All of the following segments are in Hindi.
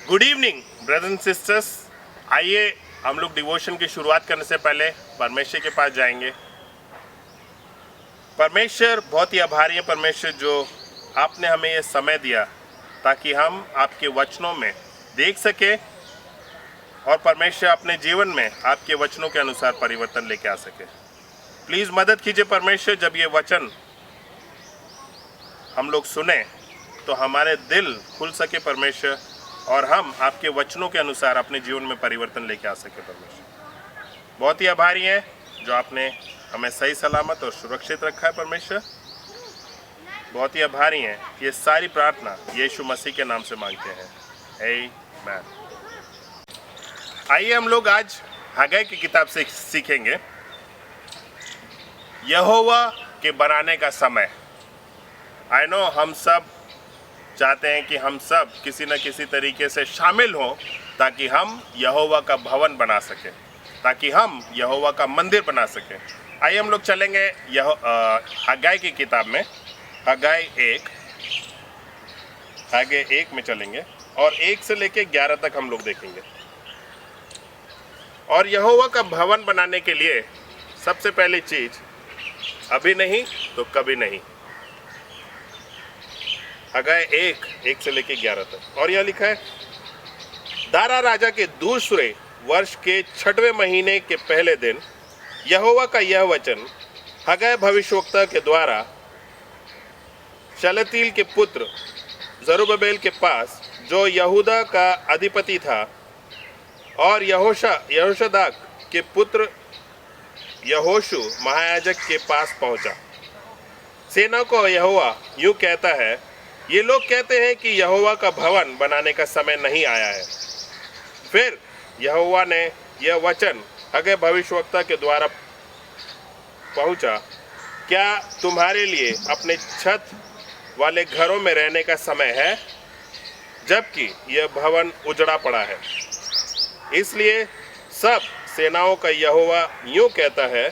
Good evening brothers and sisters. आइए हम लोग डिवोशन की शुरुआत करने से पहले परमेश्वर के पास जाएंगे। परमेश्वर बहुत ही आभारी है परमेश्वर, जो आपने हमें ये समय दिया ताकि हम आपके वचनों में देख सके और परमेश्वर अपने जीवन में आपके वचनों के अनुसार परिवर्तन लेके आ सके। प्लीज़ मदद कीजिए परमेश्वर, जब ये वचन हम लोग सुने तो हमारे दिल खुल सके परमेश्वर, और हम आपके वचनों के अनुसार अपने जीवन में परिवर्तन लेके आ सके परमेश्वर। बहुत ही आभारी हैं जो आपने हमें सही सलामत और सुरक्षित रखा है परमेश्वर। बहुत ही आभारी हैं। ये सारी प्रार्थना यीशु मसीह के नाम से मांगते हैं, आमीन। आइए हम लोग आज हग्गाई की किताब से सीखेंगे यहोवा के बनाने का समय। आई नो हम सब चाहते हैं कि हम सब किसी न किसी तरीके से शामिल हों ताकि हम यहोवा का भवन बना सकें, ताकि हम यहोवा का मंदिर बना सकें। आइए हम लोग चलेंगे हग्गाई की किताब में, हग्गाई 1 में चलेंगे और 1 से लेके 11 तक हम लोग देखेंगे। और यहोवा का भवन बनाने के लिए सबसे पहली चीज, अभी नहीं तो कभी नहीं। हग्गाई 1 से लेके 11 तक। और यह लिखा है, दारा राजा के दूसरे वर्ष के 6वें महीने के पहले दिन यहोवा का यह वचन हग्गाई भविष्यवक्ता के द्वारा शलतील के पुत्र जरुब्बाबेल के पास, जो यहूदा का अधिपति था, और यहोशदाक के पुत्र यहोशू महायाजक के पास पहुंचा। सेना को यहोवा यूं कहता है, ये लोग कहते हैं कि यहोवा का भवन बनाने का समय नहीं आया है। फिर यहोवा ने यह वचन हग्गाई भविष्यवक्ता के द्वारा पहुंचा, क्या तुम्हारे लिए अपने छत वाले घरों में रहने का समय है, जबकि यह भवन उजड़ा पड़ा है। इसलिए सब सेनाओं का यहोवा यूं कहता है,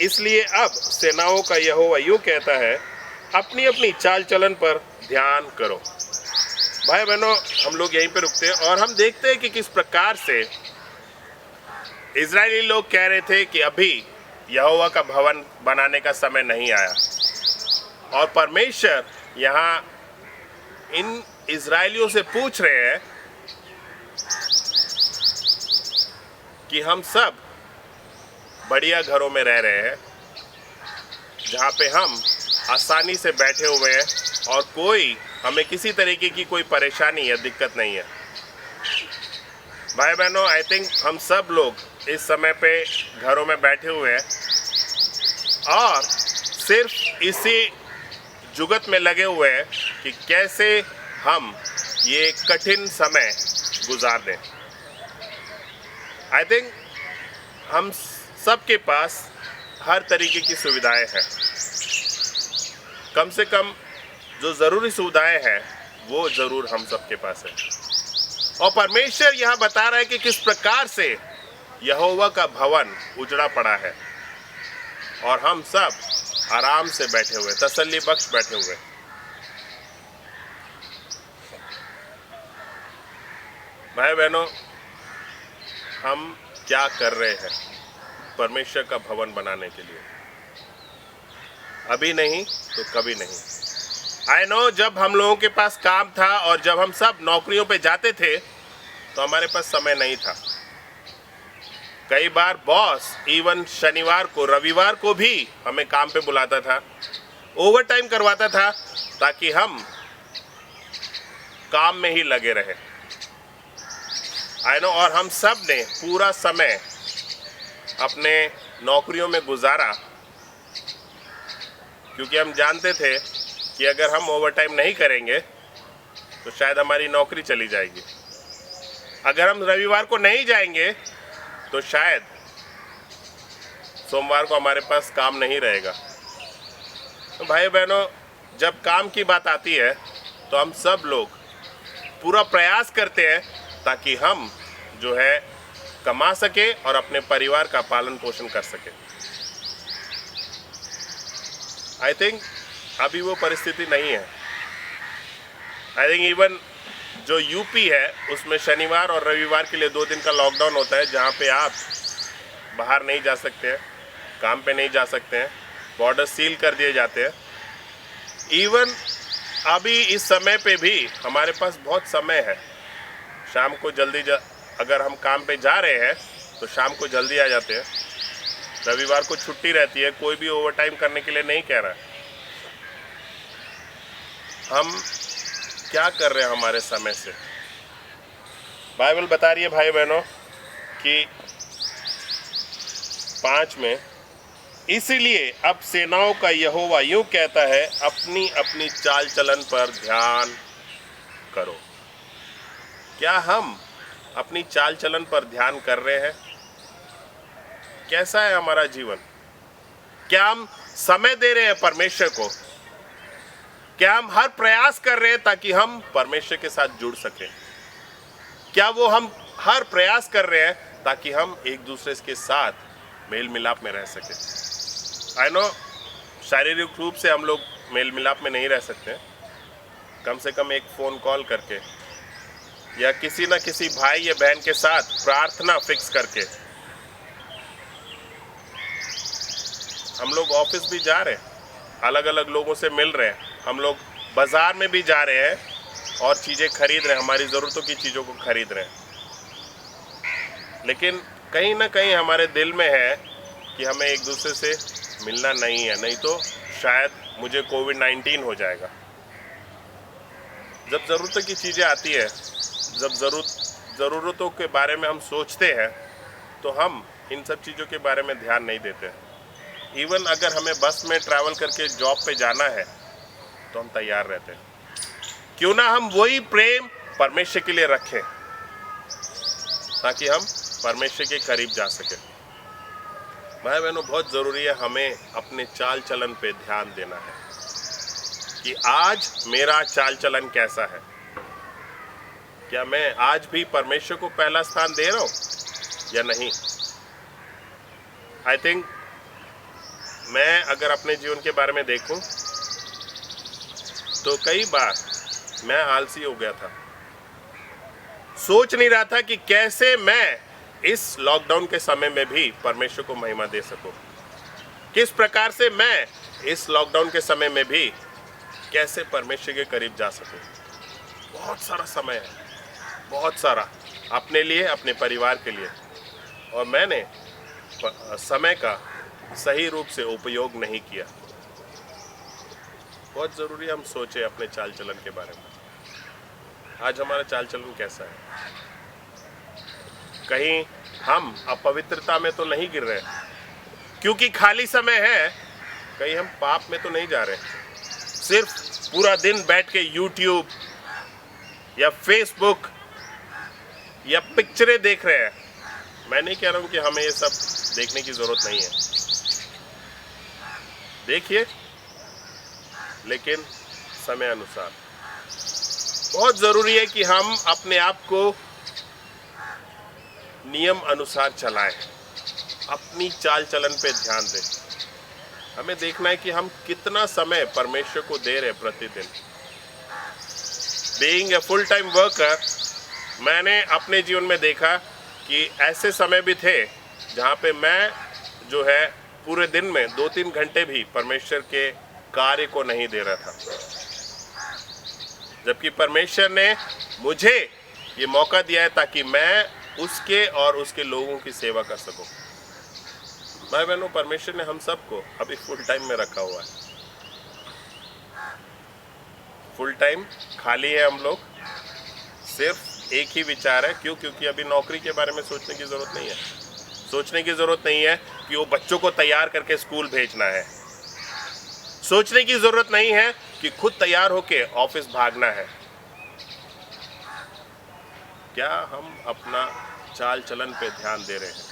इसलिए अब सेनाओं का यहोवा यूं कहता है, अपनी अपनी चाल चलन पर ध्यान करो। भाई बहनों, हम लोग यहीं पे रुकते हैं और हम देखते हैं कि किस प्रकार से इजरायली लोग कह रहे थे कि अभी यहोवा का भवन बनाने का समय नहीं आया। और परमेश्वर यहाँ इन इजरायलियों से पूछ रहे हैं कि हम सब बढ़िया घरों में रह रहे हैं, जहाँ पे हम आसानी से बैठे हुए हैं और कोई हमें किसी तरीके की कोई परेशानी या दिक्कत नहीं है। भाई बहनों, आई थिंक हम सब लोग इस समय पे घरों में बैठे हुए हैं और सिर्फ इसी जुगत में लगे हुए हैं कि कैसे हम ये कठिन समय गुजार दें। आई थिंक हम सबके पास हर तरीके की सुविधाएं हैं। कम से कम जो ज़रूरी सुविधाएं हैं वो ज़रूर हम सबके पास है। और परमेश्वर यहाँ बता रहा है कि किस प्रकार से यहोवा का भवन उजड़ा पड़ा है और हम सब आराम से बैठे हुए, तसल्ली बख्श बैठे हुए। भाई बहनों, हम क्या कर रहे हैं परमेश्वर का भवन बनाने के लिए? अभी नहीं तो कभी नहीं। आई नो, जब हम लोगों के पास काम था और जब हम सब नौकरियों पे जाते थे तो हमारे पास समय नहीं था। कई बार बॉस इवन शनिवार को, रविवार को भी हमें काम पे बुलाता था, ओवर टाइम करवाता था ताकि हम काम में ही लगे रहे। आई नो, और हम सब ने पूरा समय अपने नौकरियों में गुजारा, क्योंकि हम जानते थे कि अगर हम ओवर टाइम नहीं करेंगे तो शायद हमारी नौकरी चली जाएगी। अगर हम रविवार को नहीं जाएंगे तो शायद सोमवार को हमारे पास काम नहीं रहेगा। तो भाई बहनों, जब काम की बात आती है तो हम सब लोग पूरा प्रयास करते हैं ताकि हम जो है कमा सके और अपने परिवार का पालन पोषण कर सके। आई थिंक अभी वो परिस्थिति नहीं है। आई थिंक इवन जो यूपी है उसमें शनिवार और रविवार के लिए 2 दिन का लॉकडाउन होता है, जहाँ पे आप बाहर नहीं जा सकते हैं, काम पे नहीं जा सकते हैं, बॉर्डर सील कर दिए जाते हैं। इवन अभी इस समय पे भी हमारे पास बहुत समय है। शाम को अगर हम काम पे जा रहे हैं तो शाम को जल्दी आ जाते हैं। रविवार को छुट्टी रहती है, कोई भी ओवर टाइम करने के लिए नहीं कह रहा है। हम क्या कर रहे हैं हमारे समय से? बाइबल बता रही है भाई बहनों कि 5 में, इसीलिए अब सेनाओं का यहोवा यूं कहता है, अपनी अपनी चाल चलन पर ध्यान करो। क्या हम अपनी चाल चलन पर ध्यान कर रहे हैं? कैसा है हमारा जीवन? क्या हम समय दे रहे हैं परमेश्वर को? क्या हम हर प्रयास कर रहे हैं ताकि हम परमेश्वर के साथ जुड़ सकें? क्या हम हर प्रयास कर रहे हैं ताकि हम एक दूसरे के साथ मेल मिलाप में रह सकें? आई नो शारीरिक रूप से हम लोग मेल मिलाप में नहीं रह सकते, कम से कम एक फ़ोन कॉल करके या किसी न किसी भाई या बहन के साथ प्रार्थना फिक्स करके। हम लोग ऑफिस भी जा रहे हैं, अलग अलग लोगों से मिल रहे हैं, हम लोग बाज़ार में भी जा रहे हैं और चीज़ें खरीद रहे हैं, हमारी ज़रूरतों की चीज़ों को खरीद रहे हैं। लेकिन कहीं ना कहीं हमारे दिल में है कि हमें एक दूसरे से मिलना नहीं है, नहीं तो शायद मुझे कोविड-19 हो जाएगा। जब ज़रूरतों की चीज़ें आती है, जब ज़रूरतों के बारे में हम सोचते हैं तो हम इन सब चीज़ों के बारे में ध्यान नहीं देते हैं। इवन अगर हमें बस में ट्रैवल करके जॉब पे जाना है तो हम तैयार रहते हैं। क्यों ना हम वही प्रेम परमेश्वर के लिए रखें ताकि हम परमेश्वर के करीब जा सकें। भाई बहनों, बहुत ज़रूरी है हमें अपने चाल चलन पे ध्यान देना है कि आज मेरा चाल चलन कैसा है। क्या मैं आज भी परमेश्वर को पहला स्थान दे रहा हूँ या नहीं? आई थिंक मैं अगर अपने जीवन के बारे में देखूं तो कई बार मैं आलसी हो गया था। सोच नहीं रहा था कि कैसे मैं इस लॉकडाउन के समय में भी परमेश्वर को महिमा दे सकूं। किस प्रकार से मैं इस लॉकडाउन के समय में भी कैसे परमेश्वर के करीब जा सकूं। बहुत सारा समय है, बहुत सारा, अपने लिए, अपने परिवार के लिए, और मैंने समय का सही रूप से उपयोग नहीं किया। बहुत ज़रूरी है हम सोचें अपने चाल चलन के बारे में। आज हमारा चाल चलन कैसा है? कहीं हम अपवित्रता में तो नहीं गिर रहे क्योंकि खाली समय है? कहीं हम पाप में तो नहीं जा रहे सिर्फ पूरा दिन बैठ के यूट्यूब या फेसबुक या पिक्चरें देख रहे हैं? मैं नहीं कह रहा हूँ कि हमें ये सब देखने की ज़रूरत नहीं है, देखिए, लेकिन समय अनुसार। बहुत ज़रूरी है कि हम अपने आप को नियम अनुसार चलाएं, अपनी चाल चलन पे ध्यान दें। हमें देखना है कि हम कितना समय परमेश्वर को दे रहे हैं प्रतिदिन। Being a full time worker, मैंने अपने जीवन में देखा कि ऐसे समय भी थे जहाँ पे मैं जो है पूरे दिन में 2-3 घंटे भी परमेश्वर के कार्य को नहीं दे रहा था, जबकि परमेश्वर ने मुझे ये मौका दिया है ताकि मैं उसके और उसके लोगों की सेवा कर सकूं। भाई बहनों, परमेश्वर ने हम सबको अभी फुल टाइम में रखा हुआ है। फुल टाइम खाली है हम लोग, सिर्फ एक ही विचार है। क्यों? क्योंकि अभी नौकरी के बारे में सोचने की ज़रूरत नहीं है। सोचने की ज़रूरत नहीं है कि वो बच्चों को तैयार करके स्कूल भेजना है। सोचने की ज़रूरत नहीं है कि खुद तैयार होके ऑफिस भागना है। क्या हम अपना चाल चलन पे ध्यान दे रहे हैं?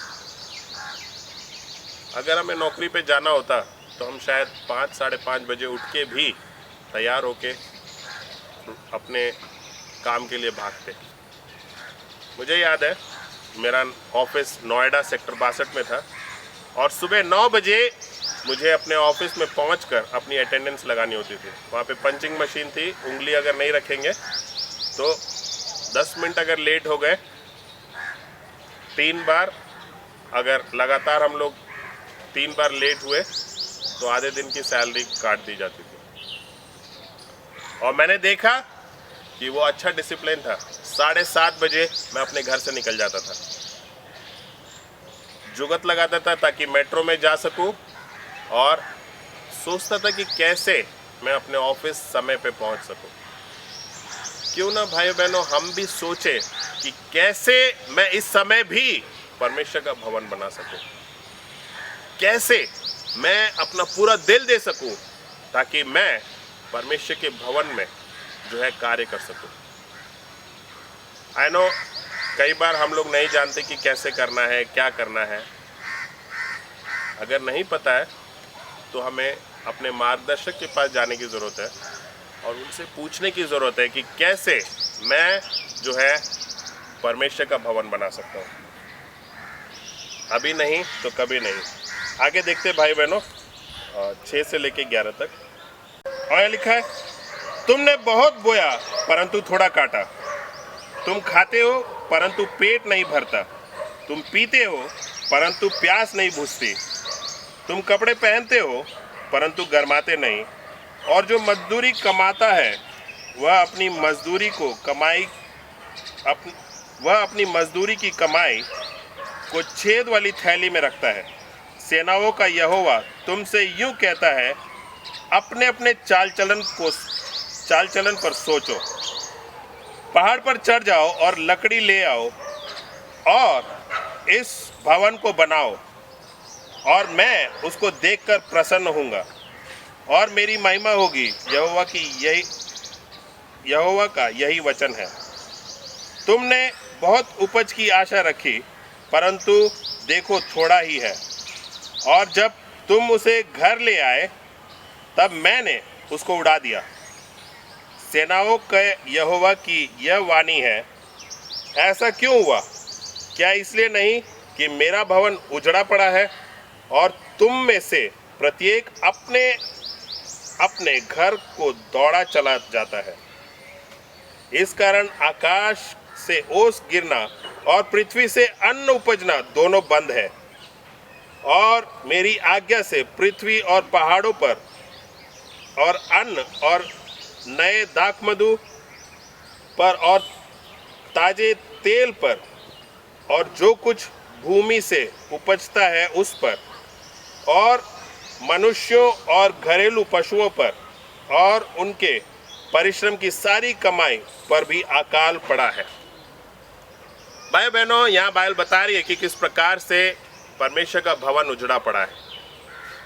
अगर हमें नौकरी पे जाना होता तो हम शायद 5-5:30 बजे उठ के भी तैयार होके अपने काम के लिए भागते। मुझे याद है मेरा ऑफिस नोएडा सेक्टर 62 में था और सुबह 9 बजे मुझे अपने ऑफिस में पहुंचकर अपनी अटेंडेंस लगानी होती थी। वहाँ पे पंचिंग मशीन थी, उंगली अगर नहीं रखेंगे तो 10 मिनट अगर लेट हो गए, 3 बार अगर लगातार हम लोग 3 बार लेट हुए तो आधे दिन की सैलरी काट दी जाती थी। और मैंने देखा कि वो अच्छा डिसिप्लिन था। 7:30 बजे मैं अपने घर से निकल जाता था, जुगत लगाता था ताकि मेट्रो में जा सकूं, और सोचता था कि कैसे मैं अपने ऑफिस समय पे पहुंच सकूं। क्यों ना भाई बहनों हम भी सोचें कि कैसे मैं इस समय भी परमेश्वर का भवन बना सकूं, कैसे मैं अपना पूरा दिल दे सकूं ताकि मैं परमेश्वर के भवन में जो है कार्य कर सकूं। आई नो कई बार हम लोग नहीं जानते कि कैसे करना है, क्या करना है। अगर नहीं पता है तो हमें अपने मार्गदर्शक के पास जाने की ज़रूरत है और उनसे पूछने की ज़रूरत है कि कैसे मैं जो है परमेश्वर का भवन बना सकता हूँ। अभी नहीं तो कभी नहीं। आगे देखते भाई बहनों 6 से लेके 11 तक। और यहाँ लिखा है, तुमने बहुत बोया परंतु थोड़ा काटा, तुम खाते हो परंतु पेट नहीं भरता, तुम पीते हो परंतु प्यास नहीं बुझती, तुम कपड़े पहनते हो परंतु गरमाते नहीं, और जो मजदूरी कमाता है वह अपनी मजदूरी की कमाई को छेद वाली थैली में रखता है। सेनाओं का यहोवा तुमसे यूं कहता है, अपने अपने चाल चलन पर सोचो, पहाड़ पर चढ़ जाओ और लकड़ी ले आओ और इस भवन को बनाओ, और मैं उसको देखकर प्रसन्न होऊंगा और मेरी महिमा होगी। यहोवा का यही वचन है। तुमने बहुत उपज की आशा रखी परंतु देखो थोड़ा ही है, और जब तुम उसे घर ले आए तब मैंने उसको उड़ा दिया। सेनाओं के यहोवा की यह वाणी है, ऐसा क्यों हुआ? क्या इसलिए नहीं कि मेरा भवन उजड़ा पड़ा है और तुम में से प्रत्येक अपने अपने घर को दौड़ा चला जाता है। इस कारण आकाश से ओस गिरना और पृथ्वी से अन्न उपजना दोनों बंद है, और मेरी आज्ञा से पृथ्वी और पहाड़ों पर और अन्न और नए दाखमधु पर और ताजे तेल पर और जो कुछ भूमि से उपजता है उस पर और मनुष्यों और घरेलू पशुओं पर और उनके परिश्रम की सारी कमाई पर भी अकाल पड़ा है। भाई बहनों, यहाँ बाइबल बता रही है कि किस प्रकार से परमेश्वर का भवन उजड़ा पड़ा है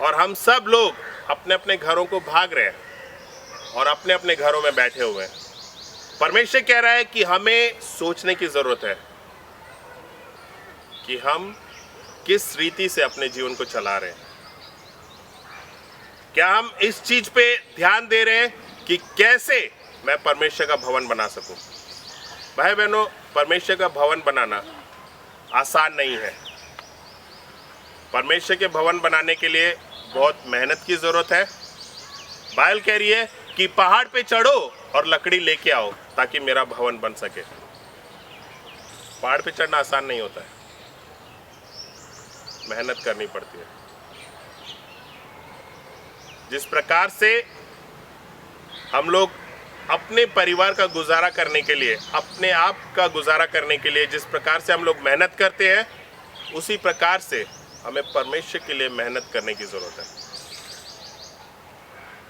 और हम सब लोग अपने अपने घरों को भाग रहे हैं और अपने अपने घरों में बैठे हुए हैं। परमेश्वर कह रहा है कि हमें सोचने की जरूरत है कि हम किस रीति से अपने जीवन को चला रहे हैं। क्या हम इस चीज पे ध्यान दे रहे हैं कि कैसे मैं परमेश्वर का भवन बना सकूं? भाई बहनों, परमेश्वर का भवन बनाना आसान नहीं है। परमेश्वर के भवन बनाने के लिए बहुत मेहनत की जरूरत है। बाइबल कह रही है कि पहाड़ पे चढ़ो और लकड़ी लेके आओ ताकि मेरा भवन बन सके। पहाड़ पे चढ़ना आसान नहीं होता है, मेहनत करनी पड़ती है। जिस प्रकार से हम लोग अपने परिवार का गुजारा करने के लिए, अपने आप का गुजारा करने के लिए जिस प्रकार से हम लोग मेहनत करते हैं, उसी प्रकार से हमें परमेश्वर के लिए मेहनत करने की जरूरत है।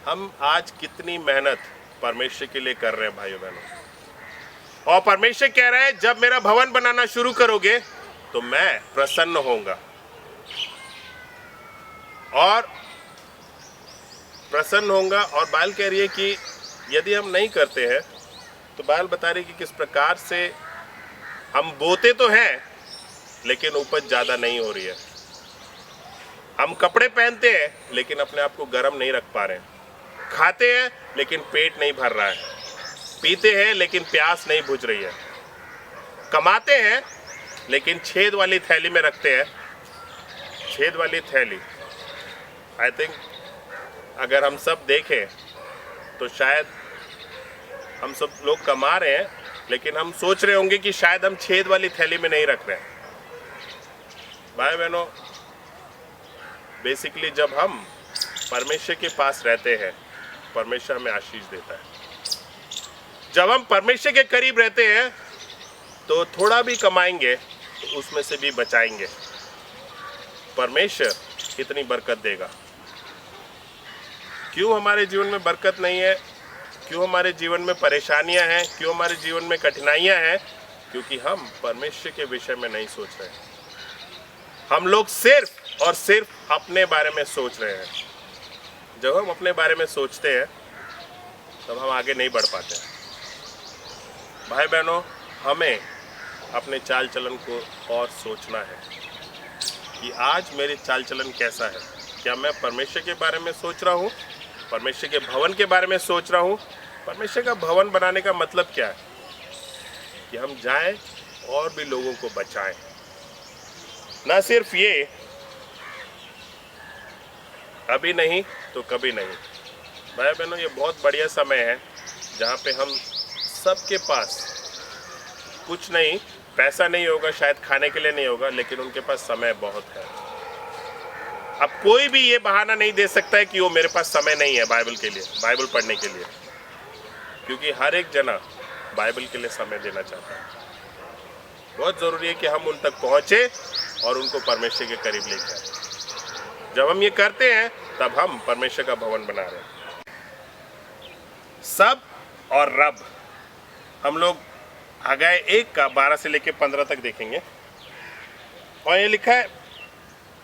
हम आज कितनी मेहनत परमेश्वर के लिए कर रहे हैं भाइयों बहनों, और परमेश्वर कह रहा है जब मेरा भवन बनाना शुरू करोगे तो मैं प्रसन्न होऊंगा। और बाइबल कह रही है कि यदि हम नहीं करते हैं तो बाइबल बता रही है कि किस प्रकार से हम बोते तो हैं लेकिन उपज ज़्यादा नहीं हो रही है। हम कपड़े पहनते हैं लेकिन अपने आप को गर्म नहीं रख पा रहे हैं, खाते हैं लेकिन पेट नहीं भर रहा है, पीते हैं लेकिन प्यास नहीं बुझ रही है, कमाते हैं लेकिन छेद वाली थैली में रखते हैं। छेद वाली थैली, आई थिंक अगर हम सब देखें तो शायद हम सब लोग कमा रहे हैं लेकिन हम सोच रहे होंगे कि शायद हम छेद वाली थैली में नहीं रख रहे हैं। भाई बहनों, बेसिकली जब हम परमेश्वर के पास रहते हैं, परमेश्वर हमें आशीष देता है। जब हम परमेश्वर के करीब रहते हैं तो थोड़ा भी कमाएंगे तो उसमें से भी बचाएंगे। परमेश्वर कितनी बरकत देगा। क्यों हमारे जीवन में बरकत नहीं है? क्यों हमारे जीवन में परेशानियां हैं? क्यों हमारे जीवन में कठिनाइयां हैं? क्योंकि हम परमेश्वर के विषय में नहीं सोच रहे हैं। हम लोग सिर्फ और सिर्फ अपने बारे में सोच रहे हैं। जब हम अपने बारे में सोचते हैं तब हम आगे नहीं बढ़ पाते हैं। भाई बहनों, हमें अपने चाल चलन को और सोचना है कि आज मेरे चाल चलन कैसा है। क्या मैं परमेश्वर के बारे में सोच रहा हूँ? परमेश्वर के भवन के बारे में सोच रहा हूँ? परमेश्वर का भवन बनाने का मतलब क्या है? कि हम जाएं और भी लोगों को बचाएं। ना सिर्फ ये, अभी नहीं तो कभी नहीं। भाई बहनों, ये बहुत बढ़िया समय है जहाँ पे हम सबके पास कुछ नहीं, पैसा नहीं होगा, शायद खाने के लिए नहीं होगा, लेकिन उनके पास समय बहुत है। अब कोई भी ये बहाना नहीं दे सकता है कि वो मेरे पास समय नहीं है बाइबल के लिए, बाइबल पढ़ने के लिए, क्योंकि हर एक जना बाइबल के लिए समय देना चाहता है। बहुत ज़रूरी है कि हम उन तक पहुँचे और उनको परमेश्वर के करीब लेके आए। जब हम ये करते हैं तब हम परमेश्वर का भवन बना रहे हैं। सब और रब, हम लोग हगाई 1:12 से लेकर 15 तक देखेंगे। और ये लिखा है,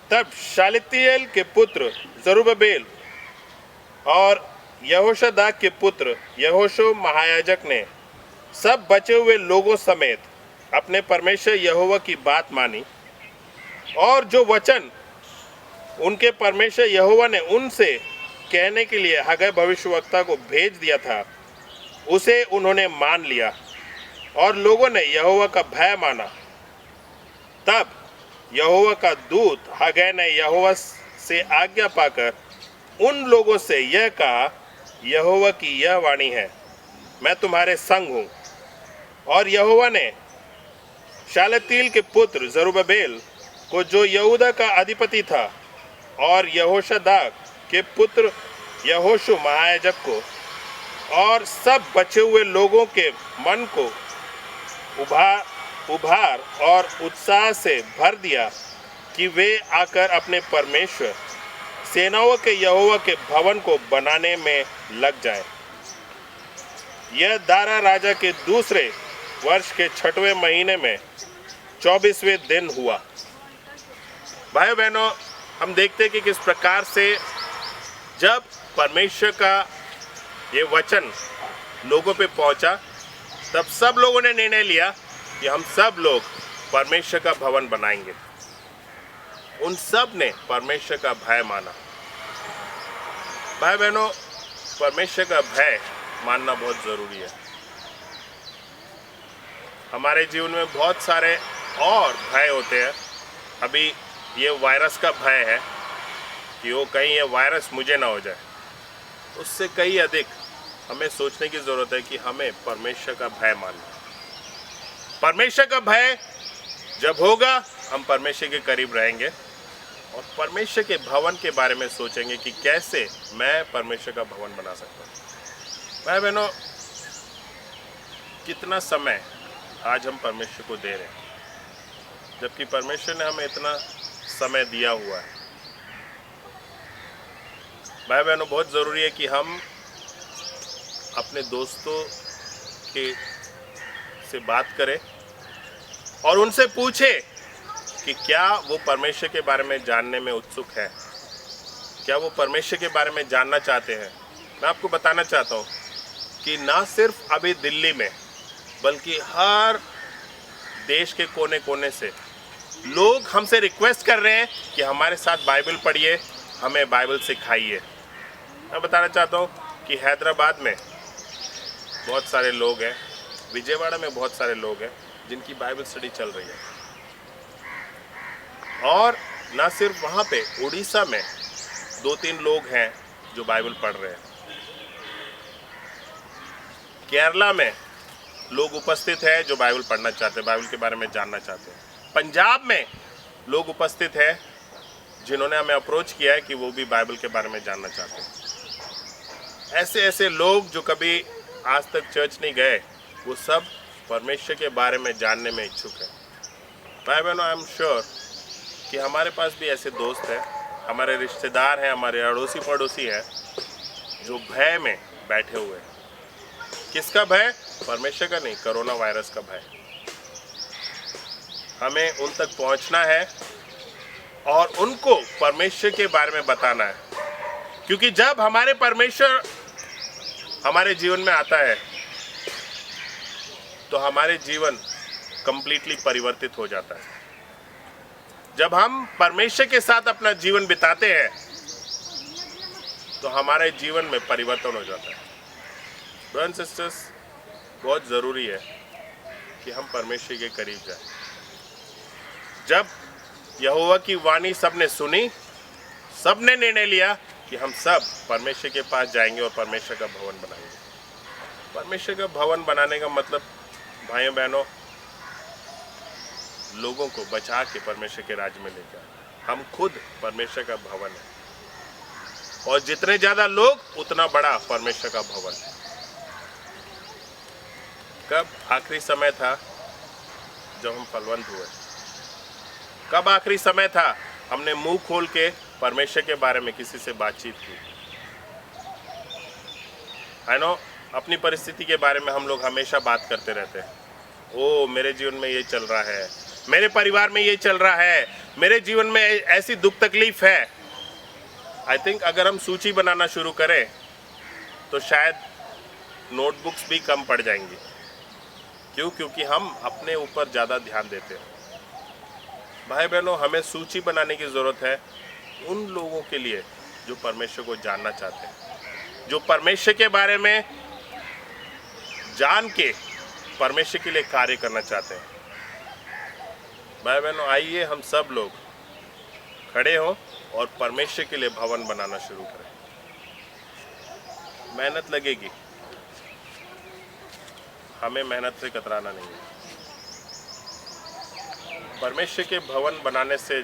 तब शालितियेल के पुत्र जरुब्बाबेल और यहोशदाक के पुत्र यहोशू महायाजक ने सब बचे हुए लोगों समेत अपने परमेश्वर यहोवा की बात मानी, और जो वचन उनके परमेश्वर यहोवा ने उनसे कहने के लिए हगाई भविष्यवक्ता को भेज दिया था, उसे उन्होंने मान लिया और लोगों ने यहोवा का भय माना। तब यहोवा का दूत हगाई ने यहोवा से आज्ञा पाकर उन लोगों से यह कहा, यहोवा की यह वाणी है, मैं तुम्हारे संग हूँ। और यहोवा ने शालतियेल के पुत्र जरुब्बाबेल को, जो यहूदा का अधिपति था, और यहोशदाक के पुत्र यहोशू महायाजक को और सब बचे हुए लोगों के मन को उभार और उत्साह से भर दिया कि वे आकर अपने परमेश्वर सेनाओं के यहोवा के भवन को बनाने में लग जाएं। यह दारा राजा के दूसरे वर्ष के 6वें महीने में 24वें दिन हुआ। भाई बहनों, हम देखते हैं कि किस प्रकार से जब परमेश्वर का ये वचन लोगों पे पहुंचा, तब सब लोगों ने निर्णय लिया कि हम सब लोग परमेश्वर का भवन बनाएंगे। उन सब ने परमेश्वर का भय माना। भाई बहनों, परमेश्वर का भय मानना बहुत ज़रूरी है। हमारे जीवन में बहुत सारे और भय होते हैं। अभी ये वायरस का भय है कि वो कहीं ये वायरस मुझे ना हो जाए। उससे कहीं अधिक हमें सोचने की ज़रूरत है कि हमें परमेश्वर का भय मानना। परमेश्वर का भय जब होगा, हम परमेश्वर के करीब रहेंगे और परमेश्वर के भवन के बारे में सोचेंगे कि कैसे मैं परमेश्वर का भवन बना सकता हूँ। भाई बहनों, कितना समय आज हम परमेश्वर को दे रहे हैं, जबकि परमेश्वर ने हमें इतना समय दिया हुआ है। भाई बहनों, बहुत ज़रूरी है कि हम अपने दोस्तों से बात करें और उनसे पूछें कि क्या वो परमेश्वर के बारे में जानने में उत्सुक है, क्या वो परमेश्वर के बारे में जानना चाहते हैं। मैं आपको बताना चाहता हूँ कि ना सिर्फ अभी दिल्ली में, बल्कि हर देश के कोने कोने से लोग हमसे रिक्वेस्ट कर रहे हैं कि हमारे साथ बाइबल पढ़िए, हमें बाइबल सिखाइए। मैं बताना चाहता हूँ कि हैदराबाद में बहुत सारे लोग हैं, विजयवाड़ा में बहुत सारे लोग हैं जिनकी बाइबल स्टडी चल रही है। और ना सिर्फ वहाँ पे, उड़ीसा में 2-3 लोग हैं जो बाइबल पढ़ रहे हैं। केरला में लोग उपस्थित हैं जो बाइबल पढ़ना चाहते हैं, बाइबल के बारे में जानना चाहते हैं। पंजाब में लोग उपस्थित हैं जिन्होंने हमें अप्रोच किया है कि वो भी बाइबल के बारे में जानना चाहते हैं। ऐसे ऐसे लोग जो कभी आज तक चर्च नहीं गए, वो सब परमेश्वर के बारे में जानने में इच्छुक है। भाई बहनों, आई एम श्योर कि हमारे पास भी ऐसे दोस्त हैं, हमारे रिश्तेदार हैं, हमारे अड़ोसी पड़ोसी हैं जो भय में बैठे हुए हैं। किसका भय? परमेश्वर का नहीं, कोरोना वायरस का भय। हमें उन तक पहुंचना है और उनको परमेश्वर के बारे में बताना है, क्योंकि जब हमारे परमेश्वर हमारे जीवन में आता है तो हमारे जीवन कंप्लीटली परिवर्तित हो जाता है। जब हम परमेश्वर के साथ अपना जीवन बिताते हैं तो हमारे जीवन में परिवर्तन हो जाता है। ब्रदर्स एंड सिस्टर्स, बहुत ज़रूरी है कि हम परमेश्वर के करीब जाएं। जब यहोवा की वाणी सबने सुनी, सबने निर्णय लिया कि हम सब परमेश्वर के पास जाएंगे और परमेश्वर का भवन बनाएंगे। परमेश्वर का भवन बनाने का मतलब भाइयों बहनों, लोगों को बचा के परमेश्वर के राज्य में लेकर, हम खुद परमेश्वर का भवन है, और जितने ज्यादा लोग उतना बड़ा परमेश्वर का भवन है। कब आखिरी समय था जब हम फलवंत हुए? कब आखिरी समय था हमने मुंह खोल के परमेश्वर के बारे में किसी से बातचीत की? आई नो, अपनी परिस्थिति के बारे में हम लोग हमेशा बात करते रहते हैं। ओ, मेरे जीवन में ये चल रहा है, मेरे परिवार में ये चल रहा है, मेरे जीवन में ऐसी दुख तकलीफ है। आई थिंक अगर हम सूची बनाना शुरू करें तो शायद नोटबुक्स भी कम पड़ जाएंगी। क्यों? क्योंकि हम अपने ऊपर ज़्यादा ध्यान देते हैं। भाई बहनों, हमें सूची बनाने की ज़रूरत है उन लोगों के लिए जो परमेश्वर को जानना चाहते हैं, जो परमेश्वर के बारे में जान के परमेश्वर के लिए कार्य करना चाहते हैं। भाई बहनों, आइए हम सब लोग खड़े हों और परमेश्वर के लिए भवन बनाना शुरू करें। मेहनत लगेगी, हमें मेहनत से कतराना नहीं है। परमेश्वर के भवन बनाने से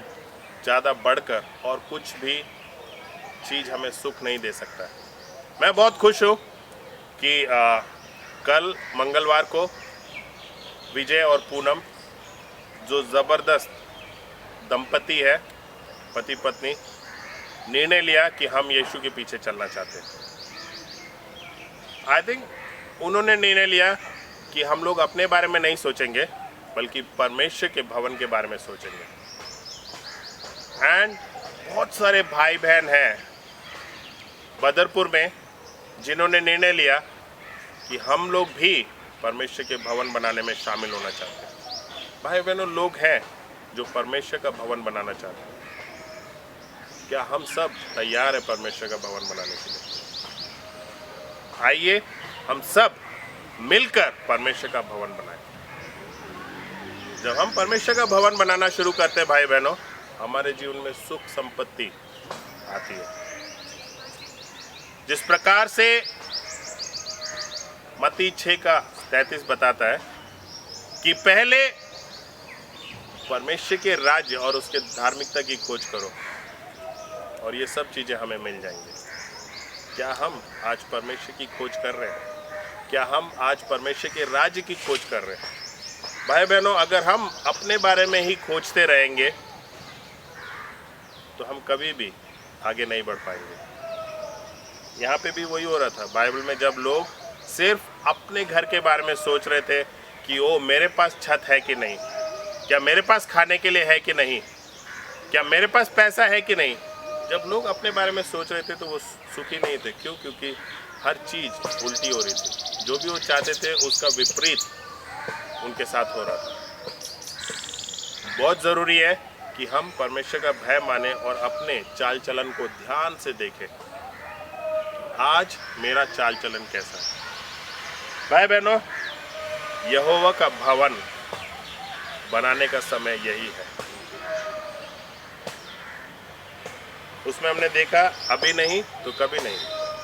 ज़्यादा बढ़कर और कुछ भी चीज़ हमें सुख नहीं दे सकता है। मैं बहुत खुश हूँ कि कल मंगलवार को विजय और पूनम, जो ज़बरदस्त दंपति है, पति पत्नी, निर्णय लिया कि हम यीशु के पीछे चलना चाहते हैं। आई थिंक उन्होंने निर्णय लिया कि हम लोग अपने बारे में नहीं सोचेंगे, बल्कि परमेश्वर के भवन के बारे में सोचेंगे। एंड बहुत सारे भाई बहन हैं बदरपुर में जिन्होंने निर्णय लिया कि हम लोग भी परमेश्वर के भवन बनाने में शामिल होना चाहते हैं। भाई बहनों, लोग हैं जो परमेश्वर का भवन बनाना चाहते हैं। क्या हम सब तैयार हैं परमेश्वर का भवन बनाने के लिए? आइए हम सब मिलकर परमेश्वर का भवन बनाएं। जब हम परमेश्वर का भवन बनाना शुरू करते हैं भाई बहनों, हमारे जीवन में सुख संपत्ति आती है। जिस प्रकार से मत्ती 6:33 बताता है कि पहले परमेश्वर के राज्य और उसके धार्मिकता की खोज करो और ये सब चीज़ें हमें मिल जाएंगी। क्या हम आज परमेश्वर की खोज कर रहे हैं? क्या हम आज परमेश्वर के राज्य की खोज कर रहे हैं? भाई बहनों, अगर हम अपने बारे में ही खोजते रहेंगे तो हम कभी भी आगे नहीं बढ़ पाएंगे। यहाँ पे भी वही हो रहा था बाइबल में, जब लोग सिर्फ अपने घर के बारे में सोच रहे थे कि ओ, मेरे पास छत है कि नहीं, क्या मेरे पास खाने के लिए है कि नहीं, क्या मेरे पास पैसा है कि नहीं। जब लोग अपने बारे में सोच रहे थे तो वो सुखी नहीं थे। क्यों? क्योंकि हर चीज़ उल्टी हो रही थी। जो भी वो चाहते थे उसका विपरीत उनके साथ हो रहा था। बहुत ज़रूरी है कि हम परमेश्वर का भय माने और अपने चाल चलन को ध्यान से देखें। आज मेरा चाल चलन कैसा है? भाई बहनों, यहोवा का भवन बनाने का समय यही है। उसमें हमने देखा अभी नहीं तो कभी नहीं।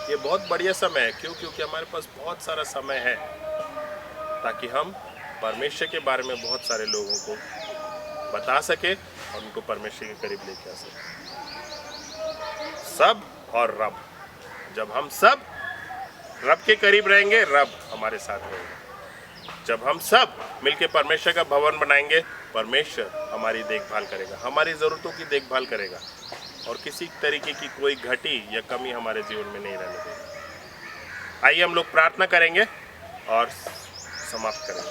ये बहुत बढ़िया समय है। क्यों? क्योंकि हमारे पास बहुत सारा समय है। ताकि हम परमेश्वर के बारे में बहुत सारे लोगों को बता सके और उनको परमेश्वर के करीब लेके आ सके। सब और रब, जब हम सब रब के करीब रहेंगे, रब हमारे साथ रहेगा। जब हम सब मिलके परमेश्वर का भवन बनाएंगे, परमेश्वर हमारी देखभाल करेगा, हमारी ज़रूरतों की देखभाल करेगा और किसी तरीके की कोई घटी या कमी हमारे जीवन में नहीं रहने देगा। आइए हम लोग प्रार्थना करेंगे और समाप्त करेंगे।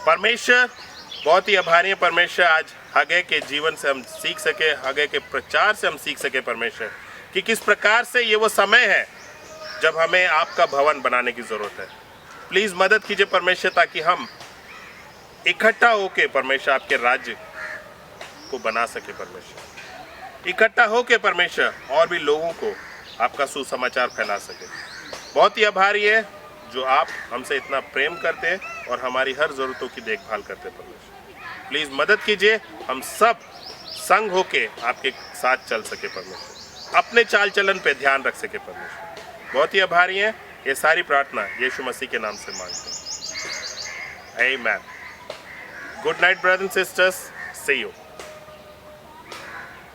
परमेश्वर, बहुत ही आभारी है परमेश्वर, आज हगे के जीवन से हम सीख सके, हगे के प्रचार से हम सीख सके परमेश्वर, कि किस प्रकार से ये वो समय है जब हमें आपका भवन बनाने की ज़रूरत है। प्लीज़ मदद कीजिए परमेश्वर, ताकि हम इकट्ठा होके परमेश्वर आपके राज्य को बना सके। परमेश्वर इकट्ठा होके परमेश्वर और भी लोगों को आपका सुसमाचार फैला सके। बहुत ही आभारी है जो आप हमसे इतना प्रेम करते हैं और हमारी हर ज़रूरतों की देखभाल करते हैं। परमेश्वर प्लीज़ मदद कीजिए, हम सब संग होके आपके साथ चल सके परमेश्वर, अपने चाल चलन पे ध्यान रख सके परमेश्वर। बहुत ही आभारी हैं। ये सारी प्रार्थना यीशु मसीह के नाम से मांगते हैं। आमीन। Good night brothers and sisters, see you.